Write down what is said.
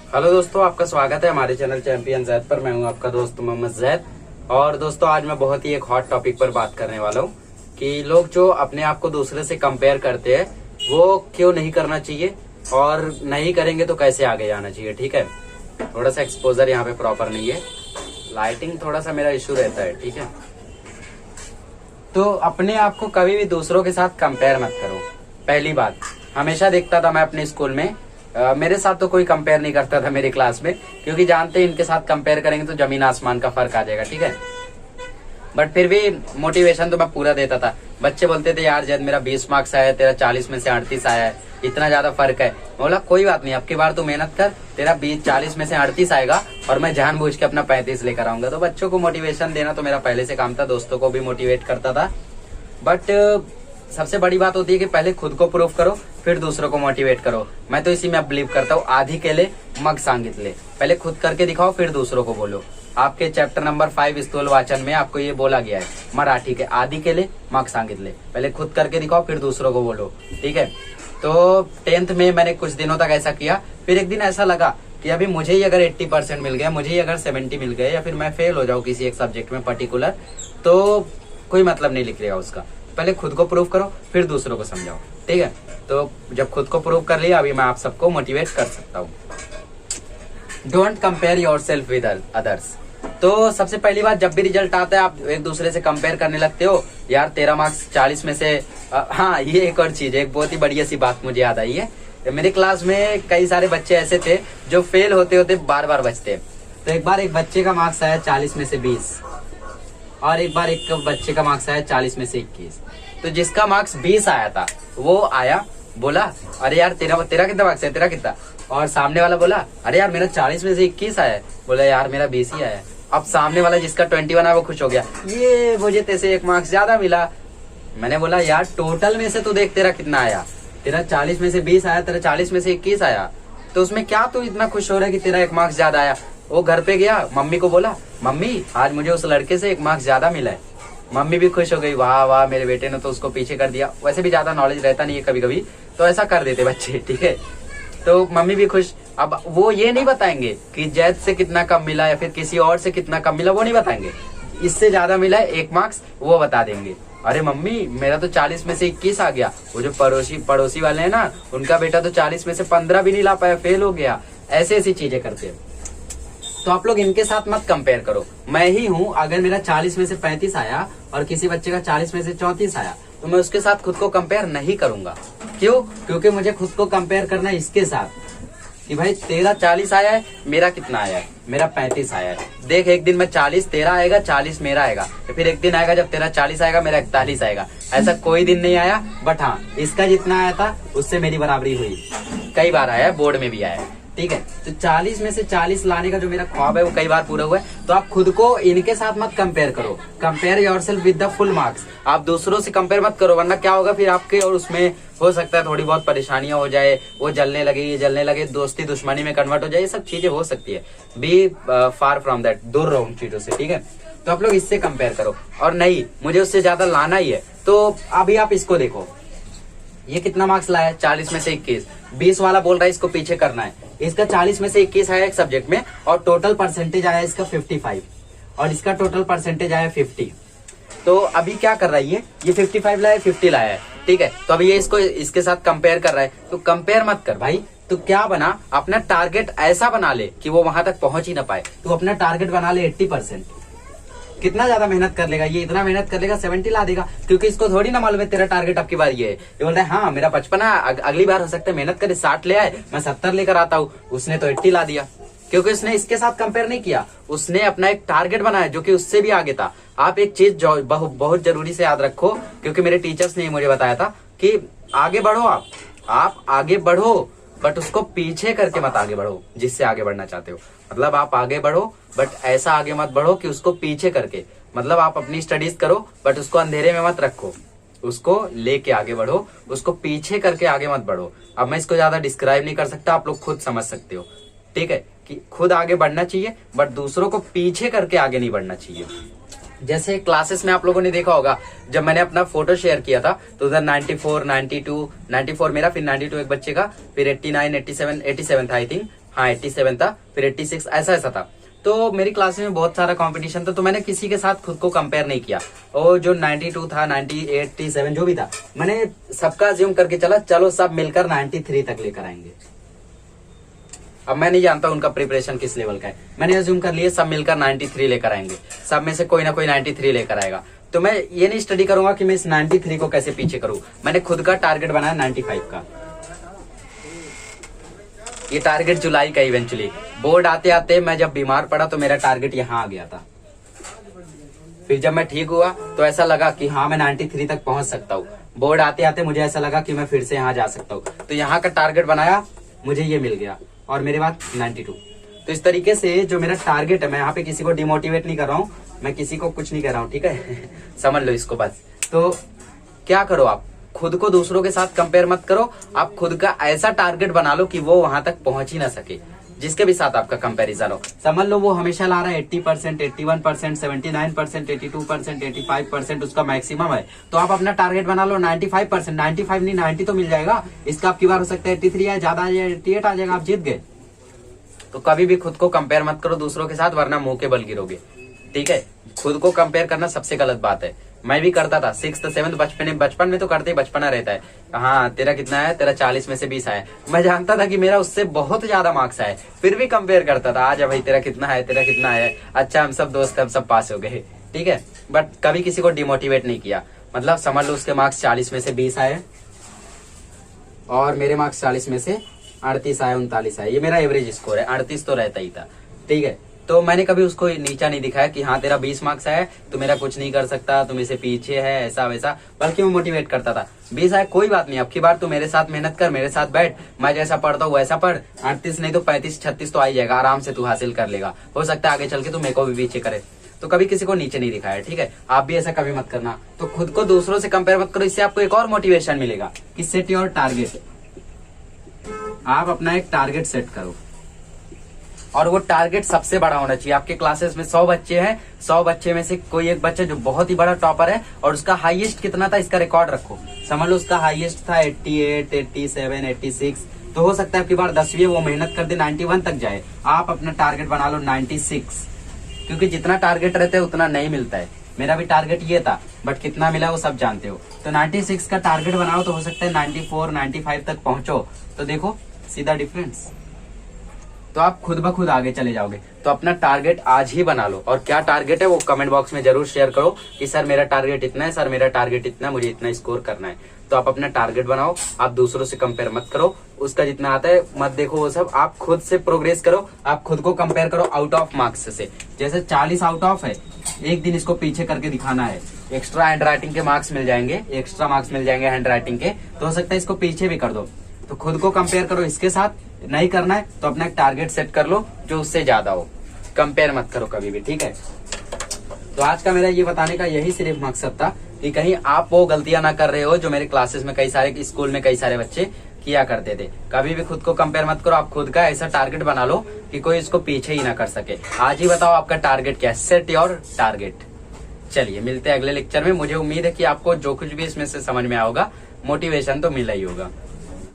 Hello दोस्तों, आपका स्वागत है हमारे चैनल चैंपियन जैद पर। मैं हूं आपका दोस्त मोहम्मद जैद। और दोस्तों, आज मैं बहुत ही एक हॉट टॉपिक पर बात करने वाला हूं कि लोग जो अपने आप को दूसरे से कंपेयर करते हैं वो क्यों नहीं करना चाहिए, और नहीं करेंगे तो कैसे आगे जाना चाहिए। ठीक है, थोड़ा सा एक्सपोजर यहाँ पे प्रॉपर नहीं है, लाइटिंग थोड़ा सा मेरा इशू रहता है। ठीक है, तो अपने आप को कभी भी दूसरों के साथ कंपेयर मत करो। पहली बात, हमेशा देखता था मैं अपने स्कूल में, मेरे साथ तो कोई कंपेयर नहीं करता था मेरी क्लास में, क्योंकि जानते इनके साथ कंपेयर करेंगे तो जमीन आसमान का फर्क आ जाएगा। ठीक है, बट फिर भी मोटिवेशन तो मैं पूरा देता था। बच्चे बोलते थे यार जैद मेरा 20 मार्क्स आया है, तेरा 40 में से 38 आया है, इतना ज्यादा फर्क है। बोला कोई बात नहीं, अब की बार तू मेहनत कर, तेरा 40 में से 38 आएगा और मैं जानबूझ के अपना 35 लेकर आऊंगा। तो बच्चों को मोटिवेशन देना तो मेरा पहले से काम था, दोस्तों को भी मोटिवेट करता था। बट सबसे बड़ी बात होती है कि पहले खुद को प्रूव करो, फिर दूसरों को मोटिवेट करो। मैं तो इसी में बिलीव करता हूँ, आधी केले मग सांगितले। पहले खुद करके दिखाओ, फिर दूसरों को बोलो। आपके चैप्टर नंबर 5 स्थूल वाचन में आपको ये बोला गया है मराठी के, आधी केले मग सांगितले। पहले खुद करके दिखाओ, फिर दूसरों को बोलो। ठीक है, तो 10th में मैंने कुछ दिनों तक ऐसा किया। फिर एक दिन ऐसा लगा कि अभी मुझे ही अगर 80% मिल गया, मुझे ही अगर 70 मिल गए, या फिर मैं फेल हो जाऊँ किसी एक सब्जेक्ट में पर्टिकुलर, तो कोई मतलब नहीं निकलेगा उसका। पहले खुद को प्रूव करो, फिर दूसरों को समझाओ। ठीक है, तो जब खुद को प्रूव कर लिया, अभी मैं आप सबको मोटिवेट कर सकता हूँ। Don't compare your self with others. तो सबसे पहली बात, जब भी रिजल्ट आता है आप एक दूसरे से कंपेयर करने लगते हो। यार तेरा मार्क्स 40 में से हाँ, ये एक और चीज है, एक बहुत ही बढ़िया सी बात मुझे याद आई है। मेरे क्लास में कई सारे बच्चे ऐसे थे जो फेल होते होते बार बार बचते। तो एक बार एक बच्चे का मार्क्स आया 40 में से 20, और एक बार एक बच्चे का मार्क्स आया 40 में से 21। तो जिसका मार्क्स 20 आया था वो आया, बोला अरे यार तेरा कितना मार्क्स है, तेरा कितना? और सामने वाला बोला अरे यार मेरा 40 में से 21 आया है। बोला यार मेरा 20 ही आया है। अब सामने वाला जिसका 21 आया वो खुश हो गया, ये मुझे तेरे एक मार्क्स ज्यादा मिला। मैंने बोला यार टोटल में से तू देख तेरा कितना आया, तेरा 40 में से 20 आया, तेरा 40 में से 21 आया, तो उसमें क्या तू इतना खुश हो रहा है कि तेरा एक मार्क्स ज्यादा आया? वो घर पे गया, मम्मी को बोला मम्मी आज मुझे उस लड़के से एक मार्क्स ज्यादा मिला है। मम्मी भी खुश हो गई, वाह वाह मेरे बेटे ने तो उसको पीछे कर दिया। वैसे भी ज्यादा नॉलेज रहता नहीं है, कभी कभी तो ऐसा कर देते बच्चे। ठीक है, तो मम्मी भी खुश। अब वो ये नहीं बताएंगे कि जैद से कितना कम मिला या फिर किसी और से कितना कम मिला, वो नहीं बताएंगे। इससे ज्यादा मिला है 1 मार्क्स, वो बता देंगे। अरे मम्मी मेरा तो 40 में से 21 आ गया, वो जो पड़ोसी वाले हैं ना, उनका बेटा तो 40 में से 15 भी नहीं ला पाया, फेल हो गया। ऐसी चीजें करते हैं। तो आप लोग इनके साथ मत कंपेयर करो। मैं ही हूं, अगर मेरा 40 में से 35 आया और किसी बच्चे का 40 में से 34 आया, तो मैं उसके साथ खुद को कंपेयर नहीं करूंगा। क्यों? क्योंकि मुझे खुद को कंपेयर करना है इसके साथ कि भाई तेरा 40 आया है, मेरा कितना आया है, मेरा 35 आया है। देख एक दिन में 40 तेरा आएगा, 40 मेरा आएगा, फिर एक दिन आएगा जब तेरा 40 आएगा, मेरा 41 आएगा। ऐसा कोई दिन नहीं आया, बट हाँ इसका जितना आया था उससे मेरी बराबरी हुई। कई बार आया है, बोर्ड में भी आया है। ठीक है, तो 40 में से 40 लाने का जो मेरा ख्वाब है वो कई बार पूरा हुआ है। तो आप खुद को इनके साथ मत कंपेयर करो। Compare yourself with the full marks. आप दूसरों से कंपेयर मत करो, वरना क्या होगा फिर आपके और उसमें हो सकता है थोड़ी बहुत परेशानियां हो जाए, वो जलने लगे, ये जलने लगे, दोस्ती दुश्मनी में कन्वर्ट हो जाए, ये सब चीजें हो सकती है। बी फार फ्रॉम दैट, दूर रहो उन चीजों से। ठीक है, तो आप लोग इससे कंपेयर करो। और नहीं, मुझे उससे ज्यादा लाना ही है, तो अभी आप इसको देखो, ये कितना मार्क्स लाया है? 40 में से 21। 20 वाला बोल रहा है इसको पीछे करना है। इसका 40 में से 21 आया एक सब्जेक्ट में, और टोटल परसेंटेज आया इसका 55, और इसका टोटल परसेंटेज आया 50। तो अभी क्या कर रहा है ये 55 लाया, 50 लाया है। ठीक है, तो अभी ये इसको इसके साथ कंपेयर कर रहा है। तो कंपेयर मत कर भाई। तो क्या बना, अपना टारगेट ऐसा बना ले कि वो वहां तक पहुंच ही ना पाए। तो अपना टारगेट बना ले 80%। कितना ज्यादा मेहनत कर लेगा ये? इतना मेहनत कर लेगा 70 ला देगा, क्योंकि इसको थोड़ी ना मालूम है तेरा टारगेट अब की बार ये है। ये बोल रहा है हाँ मेरा 55 है, अगली बार हो सकता है मेहनत करे 60 ले आए, मैं 70 लेकर आता हूँ। उसने तो 80 ला दिया, क्योंकि उसने इसके साथ कंपेयर नहीं किया, उसने अपना एक टारगेट बनाया जो कि उससे भी आगे था। आप एक चीज बहुत जरूरी से याद रखो, क्योंकि मेरे टीचर्स ने मुझे बताया था कि आगे बढ़ो, आप आगे बढ़ो, बट उसको पीछे करके मत आगे बढ़ो जिससे आगे बढ़ना चाहते हो। मतलब आप आगे बढ़ो, बट ऐसा आगे मत बढ़ो कि उसको पीछे करके। मतलब आप अपनी स्टडीज करो, बट उसको अंधेरे में मत रखो, उसको लेके आगे बढ़ो, उसको पीछे करके आगे मत बढ़ो। अब मैं इसको ज्यादा डिस्क्राइब नहीं कर सकता, आप लोग खुद समझ सकते हो। ठीक है, कि खुद आगे बढ़ना चाहिए, बट दूसरों को पीछे करके आगे नहीं बढ़ना चाहिए। जैसे क्लासेस में आप लोगों ने देखा होगा, जब मैंने अपना फोटो शेयर किया था तो उधर 94, 92, 94 मेरा, फिर 92 एक बच्चे का, फिर 89, 87 था आई थिंक, हाँ 87 था, फिर 86 ऐसा ऐसा था। तो मेरी क्लास में बहुत सारा कंपटीशन था, तो मैंने किसी के साथ खुद को कंपेयर नहीं किया। और जो 92 था, 98, 87 जो भी था, मैंने सबका अज्यूम करके चला चलो सब मिलकर 93 तक लेकर आएंगे। अब मैं नहीं जानता उनका प्रिपरेशन किस लेवल का है, मैंने अज्यूम कर लिया सब मिलकर 93 लेकर आएंगे, सब में से कोई ना कोई 93 लेकर आएगा। तो मैं ये नहीं स्टडी करूंगा कि मैं इस 93 को कैसे पीछे करूं, मैंने खुद का टारगेट बनाया 95 का। ये टारगेट जुलाई का इवेंचुअली बोर्ड आते आते मैं जब बीमार पड़ा तो मेरा टारगेट यहाँ आ गया था। फिर जब मैं ठीक हुआ तो ऐसा लगा कि हाँ मैं 93 तक पहुंच सकता हूँ। बोर्ड आते आते मुझे ऐसा लगा कि मैं फिर से यहाँ जा सकता हूँ, तो यहाँ का टारगेट बनाया, मुझे ये मिल गया और मेरे बाद 92। तो इस तरीके से जो मेरा टारगेट है, मैं यहाँ पे किसी को डिमोटिवेट नहीं कर रहा हूँ, मैं किसी को कुछ नहीं कर रहा हूँ, ठीक है समझ लो इसको बस। तो क्या करो, आप खुद को दूसरों के साथ कंपेयर मत करो, आप खुद का ऐसा टारगेट बना लो कि वो वहां तक पहुंच ही ना सके, जिसके भी साथ आपका कंपैरिजन हो। समझ लो वो हमेशा ला रहा है 80%, 81%, 79%, 82%, 85% उसका मैक्सिमम है, तो आप अपना टारगेट बना लो 95%, 95 नहीं 90 तो मिल जाएगा। इसका आपकी बार हो सकता है 83 है, ज्यादा आ जाए 88 आ जाएगा, आप जीत गए। तो कभी भी खुद को कंपेयर मत करो दूसरों के साथ, वरना मुंह के बल गिरोगे, ठीक है। खुद को कंपेयर करना सबसे गलत बात है, मैं भी करता था 6th 7th बचपन में तो करते ही बचपना रहता है। हाँ तेरा कितना है, तेरा 40 में से 20 आया, मैं जानता था कि मेरा उससे बहुत ज्यादा मार्क्स आए, फिर भी कंपेयर करता था, आजा भाई तेरा कितना है, तेरा कितना है, अच्छा हम सब दोस्त हम सब पास हो गए, ठीक है। बट कभी किसी को डिमोटिवेट नहीं किया, मतलब समझ लो उसके मार्क्स 40 में से 20 आए और मेरे मार्क्स 40 में से 38 आए, 39 आए, ये मेरा एवरेज स्कोर है, 38 तो रहता ही था, ठीक है। तो मैंने कभी उसको नीचा नहीं दिखाया कि हाँ तेरा 20 मार्क्स आया, तू मेरा कुछ नहीं कर सकता, तुम इसे पीछे है, ऐसा वैसा, बल्कि मैं मोटिवेट करता था 20 आया कोई बात नहीं, अब की बार तू मेरे साथ मेहनत कर, मेरे साथ बैठ, मैं जैसा पढ़ता हूँ वैसा पढ़, 38 नहीं तो 35 36 तो आ ही जाएगा, आराम से तू हासिल कर लेगा, हो सकता है आगे चल के तू मेरे को भी पीछे करे। तो कभी किसी को नीचे नहीं दिखाया, ठीक है, आप भी ऐसा कभी मत करना। तो खुद को दूसरों से कंपेयर मत करो, इससे आपको एक और मोटिवेशन मिलेगा कि सेट योर टारगेट, आप अपना एक टारगेट सेट करो और वो टारगेट सबसे बड़ा होना चाहिए। आपके क्लासेस में 100 बच्चे हैं, 100 बच्चे में से कोई एक बच्चा जो बहुत ही बड़ा टॉपर है और उसका हाईएस्ट कितना था इसका रिकॉर्ड रखो, समझ लो उसका हाईएस्ट था 88, 87, 86, तो हो सकता है आपकी बार 10वीं वो मेहनत कर दे 91 तक जाए, आप अपना टारगेट बना लो 96, क्योंकि जितना टारगेट रहता है उतना नहीं मिलता है। मेरा भी टारगेट ये था, बट कितना मिला वो सब जानते हो। तो 96 का टारगेट बनाओ तो हो सकता है 94, 95 तक पहुंचो, तो देखो सीधा डिफरेंस, तो आप खुद ब खुद आगे चले जाओगे। तो अपना टारगेट आज ही बना लो, और क्या टारगेट है वो कमेंट बॉक्स में जरूर शेयर करो कि सर मेरा टारगेट इतना है, सर मेरा टारगेट इतना है, मुझे इतना स्कोर करना है। तो आप अपना टारगेट बनाओ, आप दूसरों से कंपेयर मत करो, उसका जितना आता है मत देखो वो सब, आप खुद से प्रोग्रेस करो, आप खुद को कंपेयर करो आउट ऑफ मार्क्स से। जैसे 40 आउट ऑफ है, एक दिन इसको पीछे करके दिखाना है, एक्स्ट्रा हैंड राइटिंग के मार्क्स मिल जाएंगे, एक्स्ट्रा मार्क्स मिल जाएंगे हैंड राइटिंग के, तो हो सकता है इसको पीछे भी कर दो। तो खुद को कंपेयर करो इसके साथ, नहीं करना है तो अपना एक टारगेट सेट कर लो जो उससे ज्यादा हो, कंपेयर मत करो कभी भी, ठीक है। तो आज का मेरा ये बताने का यही सिर्फ मकसद था कि कहीं आप वो गलतियां ना कर रहे हो जो मेरे क्लासेस में कई सारे स्कूल में कई सारे बच्चे किया करते थे। कभी भी खुद को कंपेयर मत करो, आप खुद का ऐसा टारगेट बना लो कि कोई इसको पीछे ही ना कर सके। आज ही बताओ आपका टारगेट क्या है, सेट योर टारगेट। चलिए मिलते हैं अगले लेक्चर में। मुझे उम्मीद है कि आपको जो कुछ भी इसमें से समझ में आएगा, मोटिवेशन तो मिला ही होगा।